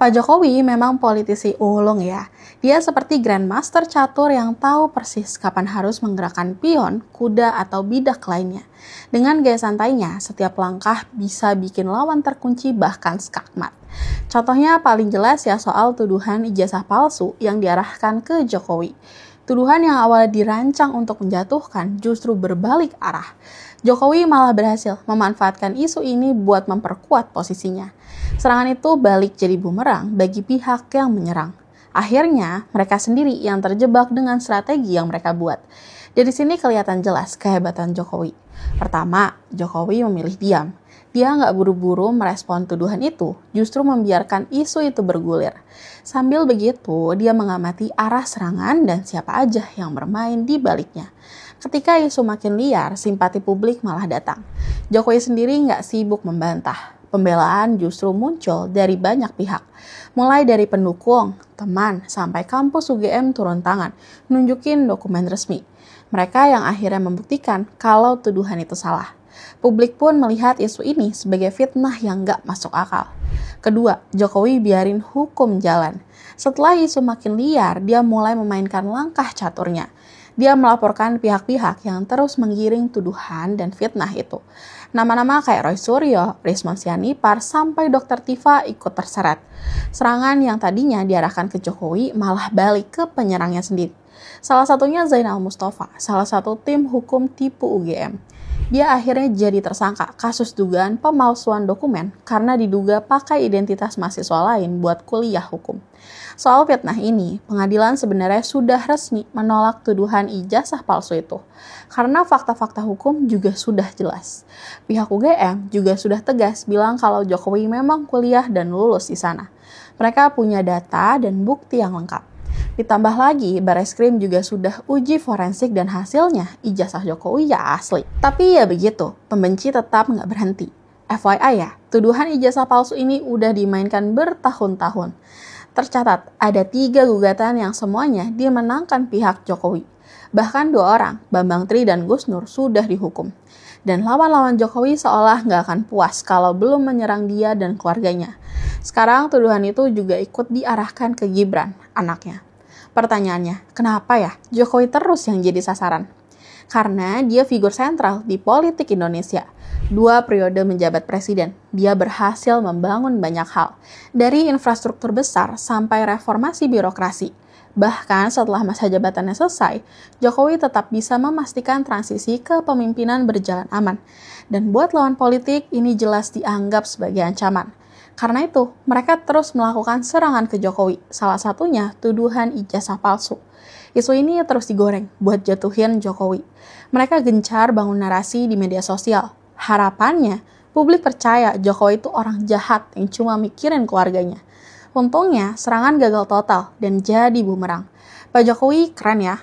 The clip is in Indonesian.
Pak Jokowi memang politisi ulung ya. Dia seperti grandmaster catur yang tahu persis kapan harus menggerakkan pion, kuda, atau bidak lainnya. Dengan gaya santainya, setiap langkah bisa bikin lawan terkunci bahkan skakmat. Contohnya paling jelas ya soal tuduhan ijazah palsu yang diarahkan ke Jokowi. Tuduhan yang awalnya dirancang untuk menjatuhkan justru berbalik arah. Jokowi malah berhasil memanfaatkan isu ini buat memperkuat posisinya. Serangan itu balik jadi bumerang bagi pihak yang menyerang. Akhirnya, mereka sendiri yang terjebak dengan strategi yang mereka buat. Dari sini kelihatan jelas kehebatan Jokowi. Pertama, Jokowi memilih diam. Dia nggak buru-buru merespon tuduhan itu, justru membiarkan isu itu bergulir. Sambil begitu, dia mengamati arah serangan dan siapa aja yang bermain di baliknya. Ketika isu makin liar, simpati publik malah datang. Jokowi sendiri nggak sibuk membantah. Pembelaan justru muncul dari banyak pihak. Mulai dari pendukung, teman, sampai kampus UGM turun tangan, nunjukin dokumen resmi. Mereka yang akhirnya membuktikan kalau tuduhan itu salah. Publik pun melihat isu ini sebagai fitnah yang nggak masuk akal. Kedua, Jokowi biarin hukum jalan. Setelah isu makin liar, dia mulai memainkan langkah caturnya. Dia melaporkan pihak-pihak yang terus menggiring tuduhan dan fitnah itu. Nama-nama kayak Roy Suryo, Rismon Sianipar, sampai Dr. Tifa ikut terseret. Serangan yang tadinya diarahkan ke Jokowi malah balik ke penyerangnya sendiri. Salah satunya Zainal Mustafa, salah satu tim hukum tipu UGM. Dia akhirnya jadi tersangka kasus dugaan pemalsuan dokumen karena diduga pakai identitas mahasiswa lain buat kuliah hukum. Soal fitnah ini, pengadilan sebenarnya sudah resmi menolak tuduhan ijazah palsu itu. Karena fakta-fakta hukum juga sudah jelas. Pihak UGM juga sudah tegas bilang kalau Jokowi memang kuliah dan lulus di sana. Mereka punya data dan bukti yang lengkap. Ditambah lagi, Barreskrim juga sudah uji forensik dan hasilnya ijazah Jokowi ya asli. Tapi ya begitu, pembenci tetap nggak berhenti. FYI ya, tuduhan ijazah palsu ini udah dimainkan bertahun-tahun. Tercatat, ada 3 gugatan yang semuanya dimenangkan pihak Jokowi. Bahkan 2 orang, Bambang Tri dan Gus Nur, sudah dihukum. Dan lawan-lawan Jokowi seolah nggak akan puas kalau belum menyerang dia dan keluarganya. Sekarang tuduhan itu juga ikut diarahkan ke Gibran, anaknya. Pertanyaannya, kenapa ya Jokowi terus yang jadi sasaran? Karena dia figur sentral di politik Indonesia. 2 periode menjabat presiden, dia berhasil membangun banyak hal. Dari infrastruktur besar sampai reformasi birokrasi. Bahkan setelah masa jabatannya selesai, Jokowi tetap bisa memastikan transisi ke pemimpinan berjalan aman. Dan buat lawan politik, ini jelas dianggap sebagai ancaman. Karena itu, mereka terus melakukan serangan ke Jokowi, salah satunya tuduhan ijazah palsu. Isu ini terus digoreng buat jatuhin Jokowi. Mereka gencar bangun narasi di media sosial. Harapannya, publik percaya Jokowi itu orang jahat yang cuma mikirin keluarganya. Untungnya, serangan gagal total dan jadi bumerang. Pak Jokowi keren ya.